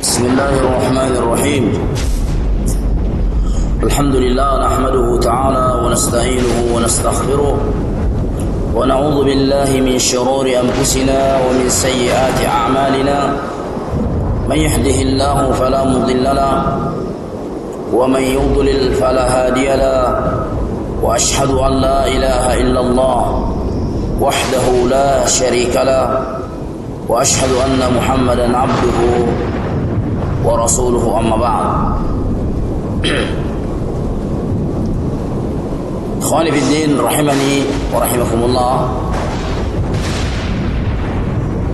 بسم الله الرحمن الرحيم. الحمد لله نحمده تعالى ونستعينه ونستغفره ونعوذ بالله من شرور أنفسنا ومن سيئات أعمالنا. من يهده الله فلا مضل له ومن يضلل فلا هادي له، وأشهد أن لا إله إلا الله وحده لا شريك له، وأشهد أن محمدا عبده ورسوله. أما بعد. Ikhwani fi din rahimani wa rahimakumullah.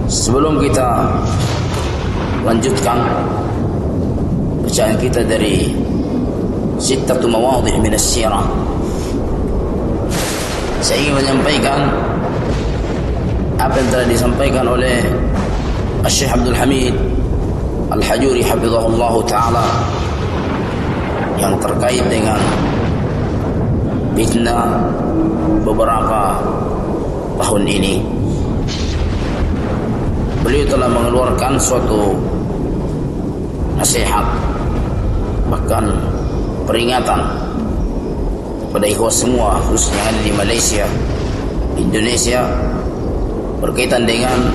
Sebelum kita lanjutkan bacaan kita dari sittatu mawadhi' min as-sirah, saya ingin menyampaikan apa yang telah disampaikan oleh Syekh Abdul Hamid Al-Hajuri hafizahullah ta'ala yang terkait dengan fitnah beberapa tahun ini. Beliau telah mengeluarkan suatu nasihat, bahkan peringatan kepada ikhwah semua, khususnya yang ada di Malaysia, Indonesia, berkaitan dengan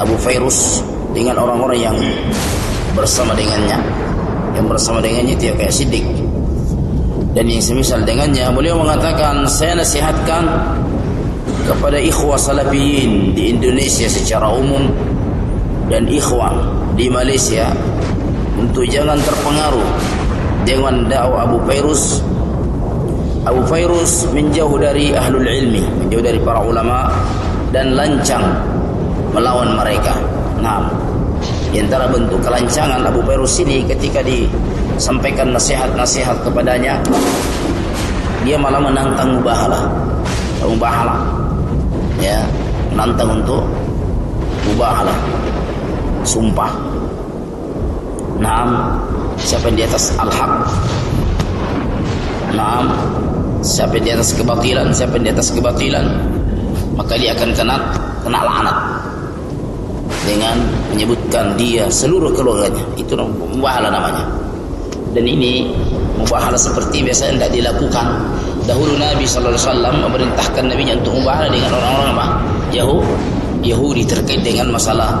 Abu Fairuz, dengan orang-orang yang bersama dengannya. Yang bersama dengannya itu ya kayak Siddiq dan yang semisal dengannya. Beliau mengatakan, saya nasihatkan kepada ikhwah salafiyin di Indonesia secara umum dan ikhwan di Malaysia untuk jangan terpengaruh dengan dakwah Abu Fairuz. Abu Fairuz menjauh dari ahlul ilmi, menjauh dari para ulama dan lancang melawan mereka. Nah, di antara bentuk kelancangan Abu Fairuz ini ketika disampaikan nasihat-nasihat kepadanya, dia malah menantang mubahalah. Ya, menantang untuk mubahalah, sumpah. Naam, siapa yang di atas al-haq? Naam, siapa yang di atas kebatilan? Siapa yang di atas kebatilan, maka dia akan kena laknat dengan menyebutkan dia seluruh keluarganya. Itu mubahalah namanya. Dan ini mubahalah seperti biasa tidak dilakukan. Dahulu Nabi sallallahu alaihi wasallam memerintahkan nabinya untuk mubahalah dengan orang-orang apa? Yahudi terkait dengan masalah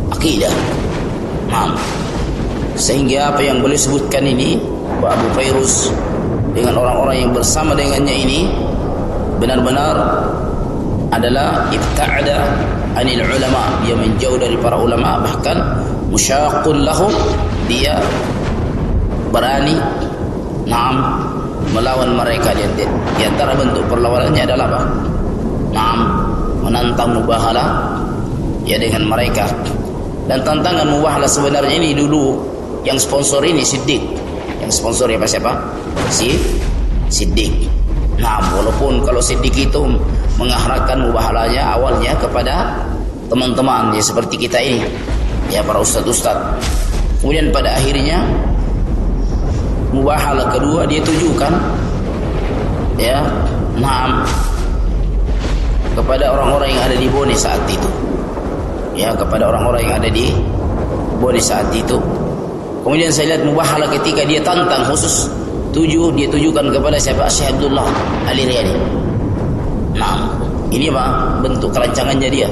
akidah. Nah, sehingga apa yang boleh sebutkan ini, bahwa Abu Fairuz dengan orang-orang yang bersama dengannya ini benar-benar adalah ibta'ada anil ulama, dia menjauh dari para ulama, bahkan musyaqul lahum, dia berani melawan mereka. Di antara bentuk perlawanannya adalah apa? Menantang mubahalah ya dengan mereka. Dan tantangan mubahalah sebenarnya ini dulu yang sponsor ini Siddiq. Yang sponsor siapa? Siddiq. Nah, walaupun kalau Siddiq itu mengarahkan mubahalahnya awalnya kepada teman-teman ya seperti kita ini, ya para ustaz-ustaz. Kemudian pada akhirnya mubahalah kedua dia tujukan ya, kepada orang-orang yang ada di Bone saat itu. Ya, kepada orang-orang yang ada di Bone saat itu. Kemudian saya lihat mubahalah ketika dia tantang khusus dia tujukan kepada siapa? Syekh Abdullah Al-Riyadi. Nah, ini apa? Bentuk kelancangannya dia.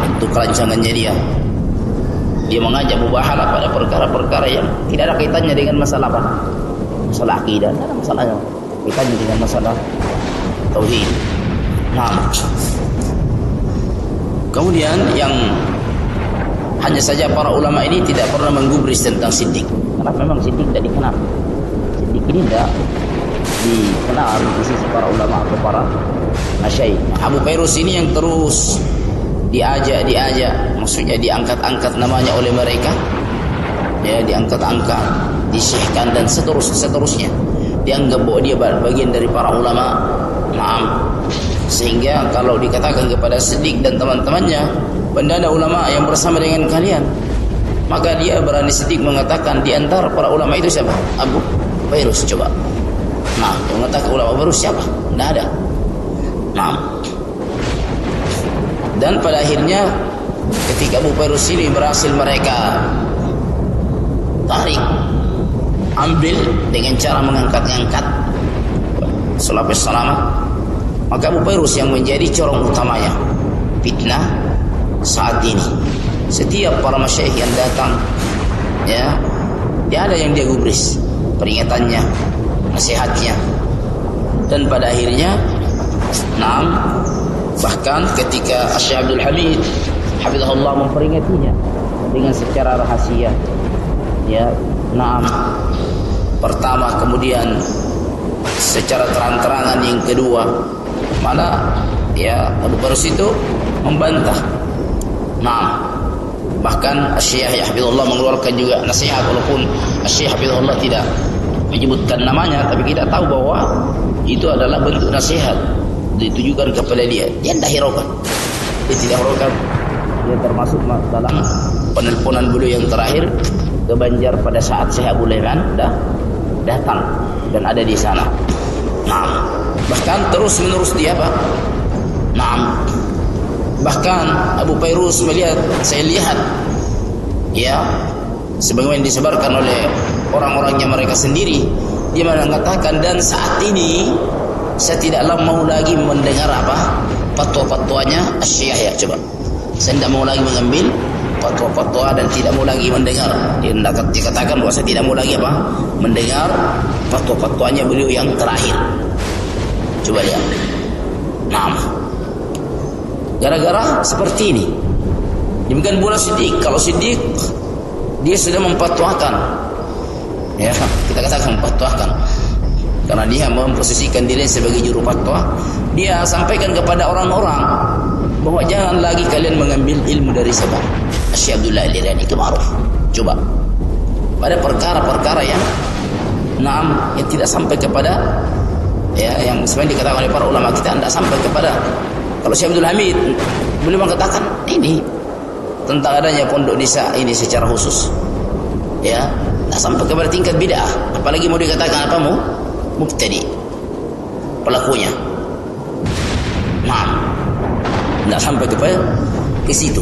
Bentuk kelancangannya dia. Dia mengajak mubahalah pada perkara-perkara yang tidak ada kaitannya dengan masalah apa? Masalah akidah, tidak ada masalahnya. Kaitannya dengan masalah tauhid. Nah, kemudian yang hanya saja para ulama ini tidak pernah menggubris tentang Siddiq. Karena memang Siddiq tidak dikenal. Siddiq ini tidak dikenal di sisi para ulama atau para masyaikh. Abu Fairuz ini yang terus diajak, maksudnya diangkat-angkat namanya oleh mereka, ya, diangkat-angkat, disyikhkan dan seterusnya. Dianggap bahwa dia bagian dari para ulama. Sehingga kalau dikatakan kepada Siddiq dan teman-temannya, bandada ulama yang bersama dengan kalian, maka dia berani Siddiq mengatakan di antara para ulama itu siapa? Abu Fairuz. Coba. Yang mengatakan ulama Fairuz siapa? Tidak ada. Dan pada akhirnya ketika Abu Fairuz ini berhasil mereka tarik, ambil dengan cara mengangkat-ngangkat selapis selamat, maka Abu Fairuz yang menjadi corong utamanya fitnah saat ini. Setiap para masyayikh yang datang, ya, tidak ada yang dia gubris peringatannya, nasihatnya, dan pada akhirnya, bahkan ketika Syekh Abdul Hamid hafizahullah memperingatinya dengan secara rahasia, ya, pertama, kemudian secara terang-terangan yang kedua, malah ya Abu Fairuz itu membantah. Bahkan Syekh hafizahullah mengeluarkan juga nasihat, walaupun Syekh hafizahullah tidak menyebutkan namanya, tapi kita tahu bahwa itu adalah bentuk nasihat ditujukan kepada dia. Dia tidak hiraukan, dia tidak hiraukan. Dia termasuk dalam penelponan beliau yang terakhir ke Banjar pada saat Syekh Abu Leman datang dan ada di sana. Bahkan terus menerus dia apa? Bahkan Abu Fairuz saya lihat, ya, sebagaimana disebarkan oleh orang-orangnya mereka sendiri, dia mengatakan, dan saat ini saya tidaklah mau lagi mendengar apa fatwa-fatwanya Syekh, ya, coba. Saya tidak mau lagi mengambil fatwa-fatwa dan tidak mau lagi mendengar. Dia dikatakan bahwa saya tidak mau lagi apa mendengar fatwa-fatwanya beliau yang terakhir. Coba lihat. Gara-gara seperti ini. Demikian pula Siddiq. Kalau Siddiq dia sudah memfatwakan, ya, kita katakan memfatwakan, karena dia memposisikan diri sebagai juru fatwa. Dia sampaikan kepada orang-orang bahwa jangan lagi kalian mengambil ilmu dari siapa? Syekh Abdullah Al-Irani, itu ma'ruf. Coba pada perkara-perkara yang yang tidak sampai kepada, ya, yang sebenarnya dikatakan oleh para ulama kita tidak sampai kepada. Kalau Syekh Abdul Hamid beliau mengatakan ini tentang adanya pondok desa ini secara khusus, ya, tidak sampai kepada tingkat bid'ah, apalagi mau dikatakan apa, mubtadi pelakunya. Tidak sampai ke situ.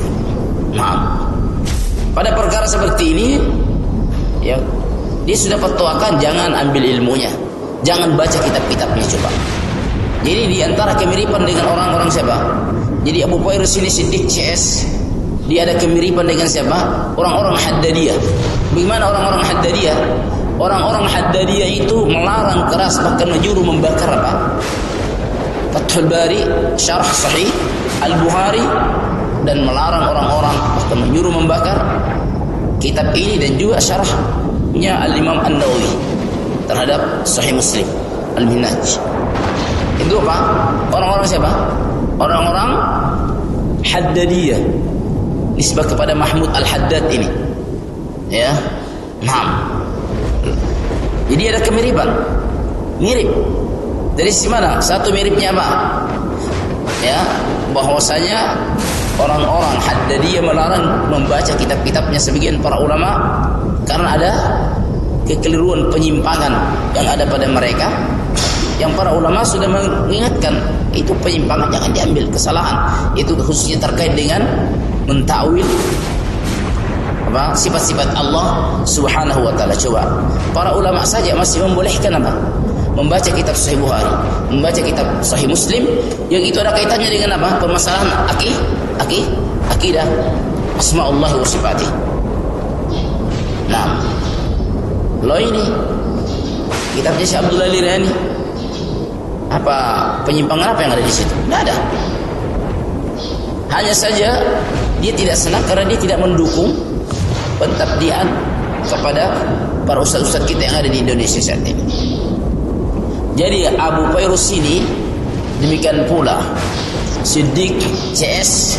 Pada perkara seperti ini, ya, dia sudah fatwakan jangan ambil ilmunya, jangan baca kitab-kitabnya, coba. Jadi di antara kemiripan dengan orang-orang siapa? Jadi Abu Fairuz ini Siddiq CS, dia ada kemiripan dengan siapa? Orang-orang Haddadiyah. Bagaimana orang-orang Haddadiyah? Orang-orang Haddadiyah itu melarang keras, bahkan menyuruh membakar apa? Fathul Bari, Syarah Sahih Al-Bukhari, dan melarang orang-orang, bahkan menyuruh membakar kitab ini dan juga syarahnya Al-Imam An-Nawawi terhadap Sahih Muslim Al-Minhaj. Itu apa? Orang-orang siapa? Orang-orang Haddadiyah, nisbah kepada Mahmud Al-Haddad ini, ya. Jadi ada kemiripan, mirip. Dari sisi mana? Satu miripnya apa? Ya, bahwasanya orang-orang Haddadiyah melarang membaca kitab-kitabnya sebagian para ulama karena ada kekeliruan, penyimpangan yang ada pada mereka, yang para ulama sudah mengingatkan itu penyimpangan, jangan diambil, kesalahan itu khususnya terkait dengan mentakwil apa sifat-sifat Allah Subhanahu wa taala. Coba para ulama saja masih membolehkan apa? Membaca kitab Sahih Bukhari, membaca kitab Sahih Muslim yang itu ada kaitannya dengan apa? Permasalahan akidah, asmaullah wa sifatih. Lo ini kitabnya Syekh Abdullah Al-Irani, apa penyimpangan apa yang ada di situ? Tidak ada. Hanya saja dia tidak senang karena dia tidak mendukung pentabdian kepada para ustaz-ustaz kita yang ada di Indonesia saat ini. Jadi Abu Fairuz ini demikian pula Siddiq CS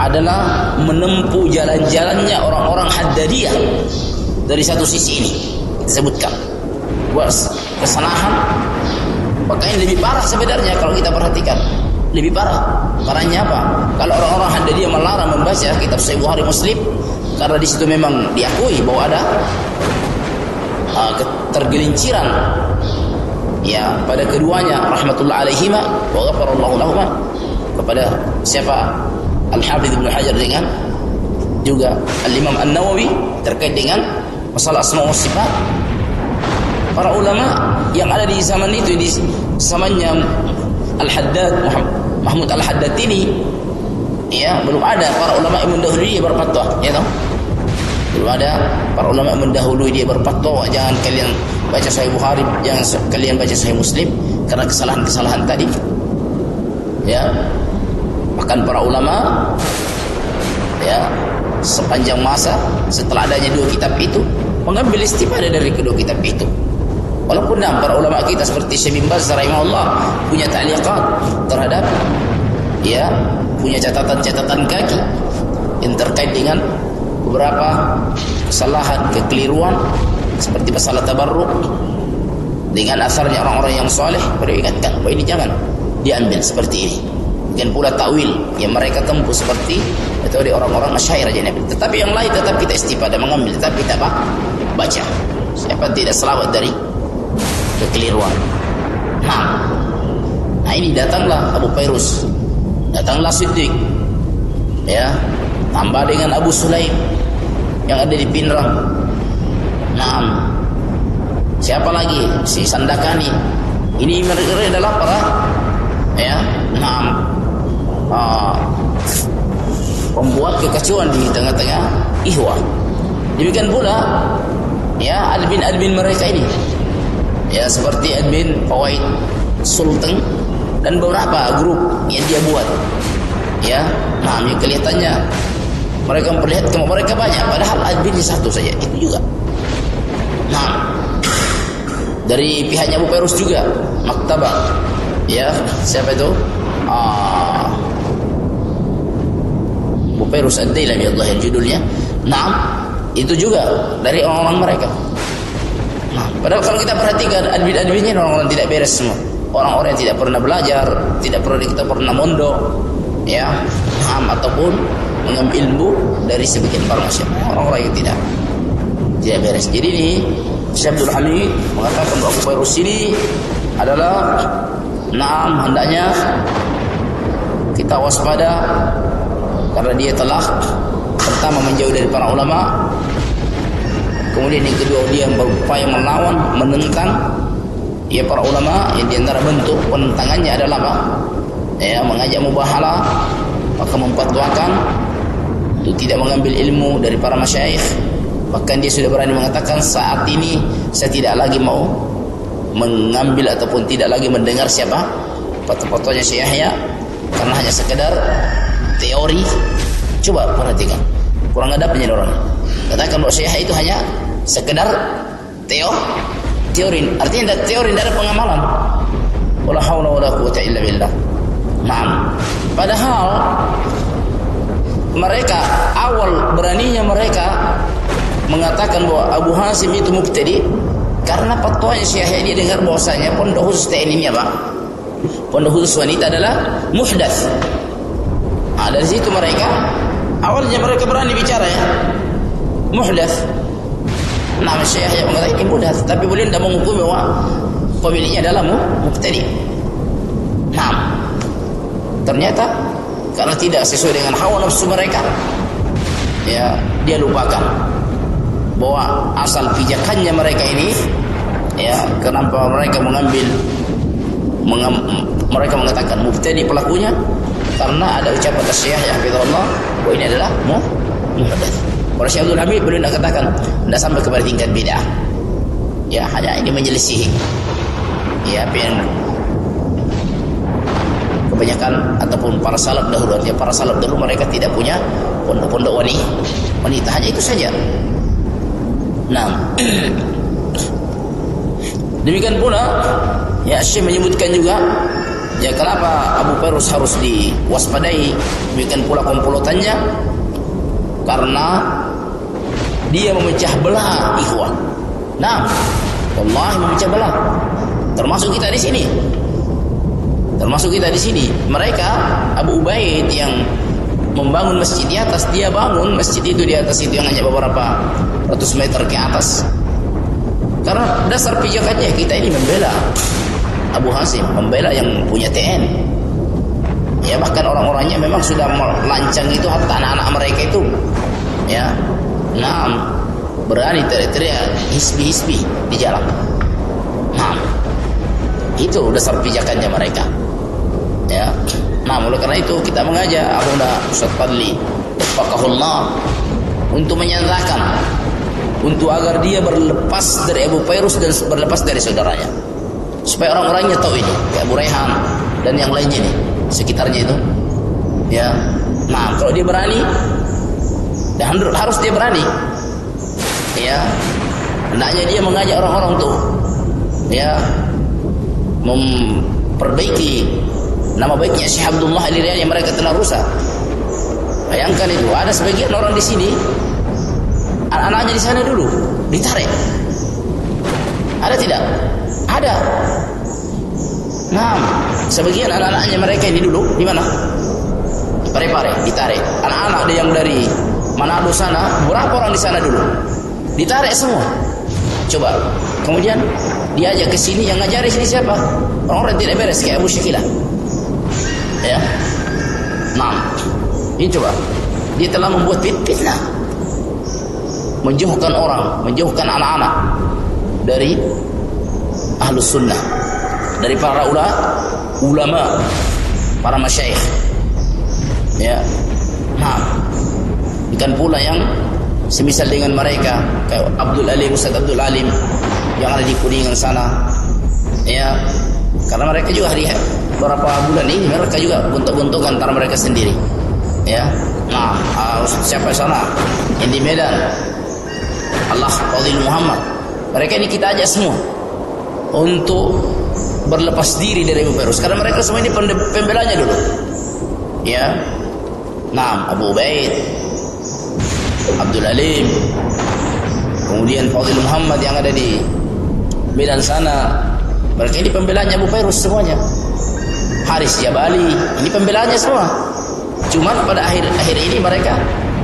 adalah menempuh jalan-jalannya orang-orang Haddadiyah. Dari satu sisi ini kita sebutkan buat kesalahan. Makanya lebih parah sebenarnya kalau kita perhatikan, lebih parah. Parahnya apa? Kalau orang-orang Haddadiyah melarang membaca kitab Sahih Bukhari Muslim karena di situ memang diakui bahwa ada ketergelinciran, ya, pada keduanya rahmatullah alaihima wa ghafarallahu lahuma, kepada siapa? Al-Hafidz Ibnu Hajar dengan juga Al-Imam An-Nawawi terkait dengan masalah asma wa sifat. Para ulama yang ada di zaman itu, di zamannya Al-Haddad, Mahmud Al-Haddad ini, ya, belum ada para ulama yang mendahului dia berfatwa, ya tahu? Belum ada para ulama yang mendahului dia berfatwa, jangan kalian baca Sahih Bukhari, jangan kalian baca Sahih Muslim karena kesalahan-kesalahan tadi. Ya. Bahkan para ulama, ya, sepanjang masa setelah adanya dua kitab itu mengambil istifadah dari kedua kitab itu. Walaupun para ulama kita seperti Syekh bin Baz rahimahullah punya ta'liqat terhadap, ya, punya catatan-catatan kaki yang terkait dengan beberapa kesalahan, kekeliruan seperti masalah tabarruk dengan asarnya orang-orang yang soleh. Beliau ingatkan bahwa ini jangan diambil seperti ini. Bukan pula takwil yang mereka tempuh seperti itu dari orang-orang Asy'ariyah aja Nabi. Tetapi yang lain tetap kita istifadah mengambil, tapi kita baca. Siapa tidak selamat dari kekeliruan. Nah ini datanglah Abu Fairuz, datanglah Siddiq, ya, tambah dengan Abu Sulaim yang ada di Pinrang. Siapa lagi? Si Sandakani. Ini mereka adalah para, ya, pembuat kekacauan di tengah-tengah ikhwah. Demikian pula, ya, admin mereka ini, ya, seperti admin Fawaid Sultan dan beberapa grup yang dia buat, ya. Yang kelihatannya mereka memperlihatkan mereka banyak, padahal adminnya satu saja, itu juga. Dari pihaknya Abu Fairuz juga Maktabah, ya, siapa itu? Abu Fairuz Ad-Dailami, Allah yang judulnya. Itu juga dari orang-orang mereka. Padahal kalau kita perhatikan admin-adminnya orang-orang tidak beres semua. Orang-orang yang tidak pernah belajar, tidak pernah mondok, ya, ataupun mengambil ilmu dari sebagian para masyarakat. Orang-orang yang tidak beres. Jadi ini Syekh Abdul Hamid mengatakan bahwa Abu Fairuz ini adalah hendaknya kita waspada karena dia telah pertama menjauh dari para ulama, kemudian yang kedua dia berupaya melawan, menentang, ya, para ulama. Yang diantara bentuk penentangannya adalah apa? Ya, mengajak mubahalah, maka memfatwakan untuk tidak mengambil ilmu dari para masyayikh. Bahkan dia sudah berani mengatakan saat ini saya tidak lagi mau mengambil ataupun tidak lagi mendengar siapa fatwa-fatwanya Syekh Yahya karena hanya sekedar teori. Coba perhatikan, kurang adabnya orang. Katakan bahwa Syekh Yahya itu hanya sekedar teori. Artinya teori, tidak ada pengamalan. Wala haula wala quwwata illa billah. Padahal mereka awal beraninya mereka mengatakan bahwa Abu Hasim itu mubtadi karena fatwanya Syekh Yahya dia dengar bahwasanya pondok khusus TNI ini apa? Pondok khusus wanita adalah muhdats. Dari situ mereka awalnya mereka berani bicara, ya, muhdats. Syekh Yahya mengatakan ini muhdats, tapi beliau tidak menghukumi bahwa pemiliknya adalah mubtadi. Ternyata karena tidak sesuai dengan hawa nafsu mereka, ya, dia lupakan bahwa asal pijakannya mereka ini, ya, kenapa mereka mereka mengatakan mubtadi pelakunya karena ada ucapan Syekh Yahya hafizahullah bahwa ini adalah muhdats. Para Syekh Abdul Hamid beliau tidak katakan, tidak sampai kepada tingkat bid'ah, ya, hanya ini menyelisihi, ya, kebanyakan ataupun para salaf dahulu. Ya, para salaf dahulu mereka tidak punya pondok-pondok wanita, hanya itu saja. Demikian pula, ya, Syekh menyebutkan juga, ya, kenapa Abu Fairuz harus diwaspadai. Demikian pula komplotannya karena dia memecah belah ikhwan. Wallahi memecah belah. Termasuk kita di sini. Mereka Abu Ubaid yang membangun masjid di atas, dia bangun masjid itu di atas itu yang hanya beberapa ratus meter ke atas. Karena dasar pijakannya kita ini membela Abu Hasim, membela yang punya TN. Ya, bahkan orang-orangnya memang sudah melancang itu, hatta anak-anak mereka itu ya, berani teriak-teriak hisbi-hisbi di jalan. Itu dasar pijakannya mereka. Ya. Oleh karena itu kita mengajak Abuna Ustaz Fadli wafaqahullah untuk menyatakan, untuk agar dia berlepas dari Abu Fairuz dan berlepas dari saudaranya, supaya orang-orangnya tahu ini, kayak Abu Raihan dan yang lainnya nih sekitarnya itu. Ya, kalau dia berani, dan harus dia berani. Ya, hendaknya dia mengajak orang-orang untuk ya memperbaiki nama baiknya Syekh Abdullah Al-Irian yang mereka telah rusak. Bayangkan itu, ada sebagian orang di sini, anak-anaknya di sana dulu ditarik. Ada tidak? Ada. Sebagian anak-anaknya mereka ini dulu di mana? Di Parepare, ditarik. Anak-anak yang dari Manado sana, berapa orang di sana dulu? Ditarik semua. Coba. Kemudian diajak ke sini, yang ngajari sini siapa? Orang-orang tidak beres kayak Abu Syakilah. Ya. Ini coba. Dia telah membuat fitnah. Menjauhkan orang, menjauhkan anak-anak dari Ahlus Sunnah, dari para ulama, para masyayikh. Ya. Bukan pula yang semisal dengan mereka kayak Ustaz Abdul Alim yang ada di Kuningan sana. Ya. Karena mereka juga beberapa bulan ini mereka juga gontok-gontokan antara mereka sendiri. Ya. Siapa sana? Yang di Medan, Allah Fadil Muhammad. Mereka ini kita ajak semua untuk berlepas diri dari Abu Fairuz, karena mereka semua ini pembelanya dulu. Ya. Abu Ubaid, Abdul Alim, kemudian Fadil Muhammad yang ada di Medan sana. Mereka ini pembelanya Abu Fairuz semuanya. Haris Jabali, ini pembelanya semua. Cuma pada akhir ini mereka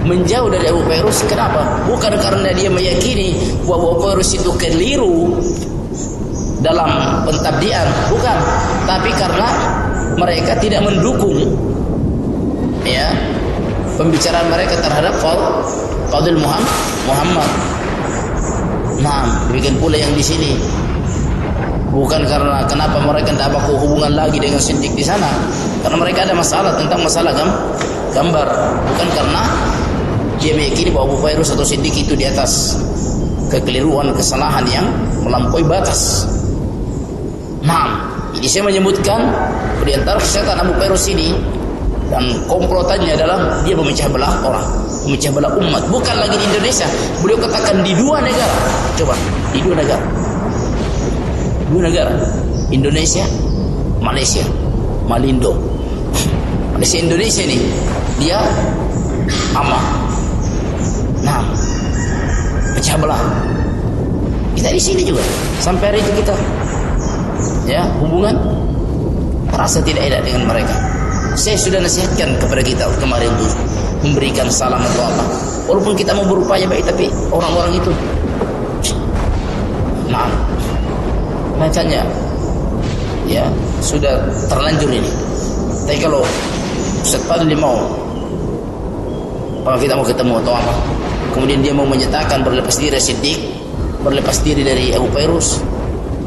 menjauh dari Abu Fairuz. Kenapa? Bukan karena dia meyakini bahwa Abu Fairuz itu keliru dalam pentabdian, bukan, tapi karena mereka tidak mendukung ya pembicaraan mereka terhadap Fadil Muhammad. Demikian pula yang di sini. Bukan karena kenapa mereka tidak ada hubungan lagi dengan Siddiq di sana, karena mereka ada masalah tentang masalah gambar. Bukan karena dia meyakini bahwa Abu Fairuz atau Siddiq itu di atas kekeliruan, kesalahan yang melampaui batas. Ini saya menyebutkan di antara kesehatan Abu Fairuz ini dan komplotannya adalah dia memecah belah orang, memecah belah umat. Bukan lagi di Indonesia, beliau katakan di 2 negara. Coba, di 2 negara. 2 negara, Indonesia, Malaysia, Malindo. Malaysia Indonesia ini dia aman. Pecah belah. Kita di sini juga sampai hari itu kita ya hubungan terasa tidak enak dengan mereka. Saya sudah nasihatkan kepada kita kemarin itu memberikan salam atau apa. Walaupun kita mau berupaya baik, tapi orang-orang itu macamnya ya sudah terlanjur ini. Tapi kalau Ustaz Fadli kalau kita mau ketemu atau apa, kemudian dia mau menyatakan berlepas diri dari Siddiq, berlepas diri dari Abu Fairuz,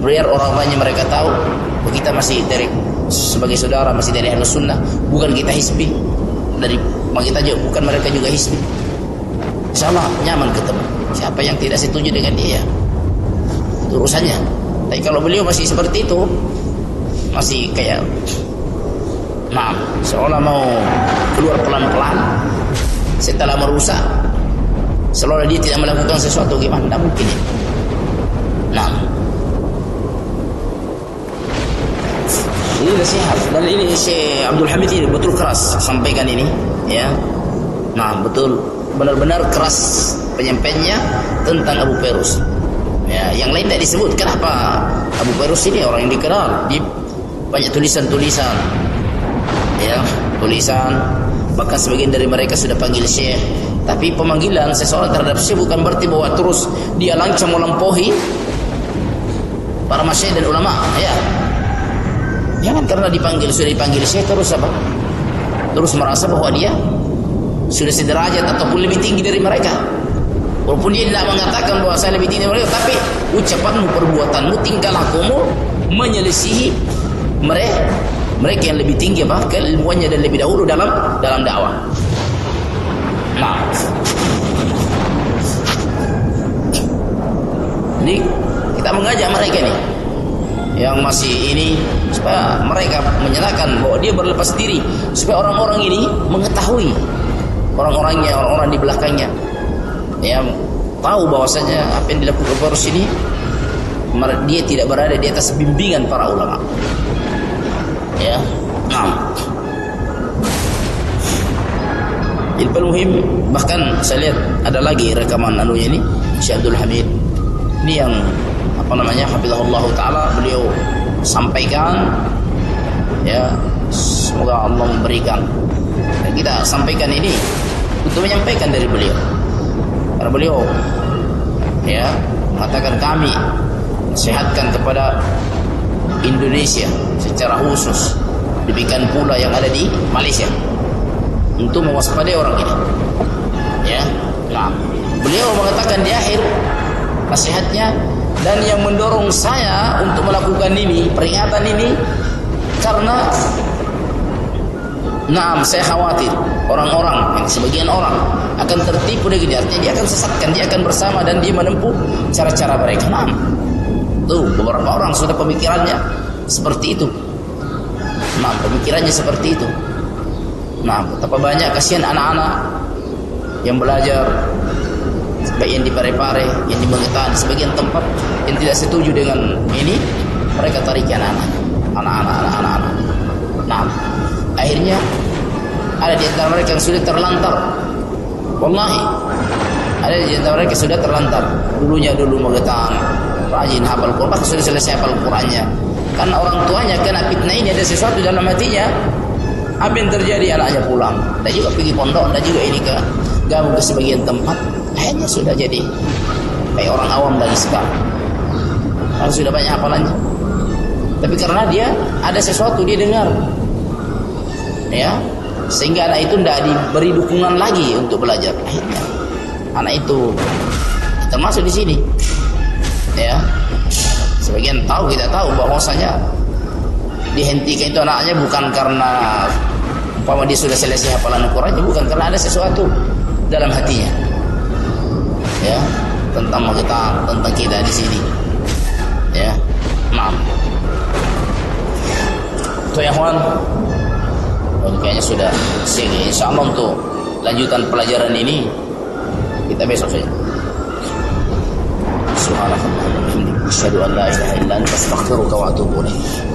biar orang-orangnya mereka tahu bahwa kita masih dari sebagai saudara, masih dari Ahlus Sunnah, bukan kita hisbi. Dari kita juga, bukan mereka juga hisbi. Insyaallah nyaman ketemu. Siapa yang tidak setuju dengan dia, itu urusannya. Tapi kalau beliau masih seperti itu, masih kayak seolah mau keluar pelan-pelan setelah merusak, seolah dia tidak melakukan sesuatu, gimana? Tidak mungkin ya. Ini nasihat, dan ini Syekh Abdul Hamid ini betul keras sampaikan ini ya. Betul, benar-benar keras penyampaiannya tentang Abu Fairuz. Ya, yang lain tidak disebut. Kenapa? Abu Fairuz ini orang yang dikenal, di banyak tulisan-tulisan. Ya, tulisan, bahkan sebagian dari mereka sudah panggil Syekh. Tapi pemanggilan seseorang terhadap Syekh bukan berarti bahwa terus dia lancang melampaui para masyayikh dan ulama, ya. Jangan karena sudah dipanggil Syekh terus apa? terus merasa bahwa dia sudah sederajat ataupun lebih tinggi dari mereka. Walaupun dia tidak mengatakan bahwa saya lebih tinggi dari mereka, tapi ucapanmu, perbuatanmu, tingkah lakumu menyelisihi mereka yang lebih tinggi keilmuannya dan lebih dahulu dalam dakwah. Nah, jadi kita mengajak mereka nih yang masih ini supaya mereka menyatakan bahwa dia berlepas diri, supaya orang-orang ini mengetahui, orang-orangnya, orang-orang di belakangnya, ya, tahu bahwasanya apa yang dilakukan Barus ini dia tidak berada di atas bimbingan para ulama. Ya, nah, ini muhim. Bahkan saya lihat ada lagi rekaman anunya ini, Syekh Abdul Hamid ini yang hafizahullah taala, beliau sampaikan, ya, semoga Allah memberikan, dan kita sampaikan ini untuk menyampaikan dari beliau, karena beliau, ya, mengatakan kami nasihatkan kepada Indonesia secara khusus, demikian pula yang ada di Malaysia, untuk mewaspadai orang ini. Ya, nah, beliau mengatakan di akhir nasihatnya, dan yang mendorong saya untuk melakukan ini, peringatan ini, karena saya khawatir orang-orang, yang sebagian orang akan tertipu dengan dia, artinya dia akan sesatkan, dia akan bersama dan dia menempuh cara-cara mereka. Tuh, beberapa orang sudah pemikirannya seperti itu. Pemikirannya seperti itu. Betapa banyak kasihan anak-anak yang belajar, baik yang di Pare-Pare, yang di Mengetan, sebagian tempat yang tidak setuju dengan ini, mereka tarik anak-anak. Akhirnya ada di antara mereka yang sudah terlantar. Wallahi, ada di antara mereka sudah terlantar. Dulu Mengetan, rajin hafal Quran, sudah selesai hafal Qurannya. Karena orang tuanya kena fitnah ini, ada sesuatu dalam hatinya. Apa yang terjadi? Anaknya pulang, dan juga pergi pondok, dan juga ini gabung ke sebagian tempat. Akhirnya sudah jadi kayak orang awam lagi sekarang. Kalau sudah banyak hafalannya, tapi karena dia ada sesuatu dia dengar, ya, sehingga anak itu tidak diberi dukungan lagi untuk belajar. Akhirnya anak itu termasuk di sini, ya. Sebagian kita tahu bahwasanya dihentikan itu anaknya bukan karena umpama dia sudah selesai hafalan Al-Quran, bukan, karena ada sesuatu dalam hatinya, ya, tentang kita di sini, ya. Itu ya kawan, kayaknya sudah siang. Insyaallah untuk lanjutan pelajaran ini kita besok saja. Subhanallah, asyhadu an la ilaha illa anta, astaghfiruka wa atubu ilaik.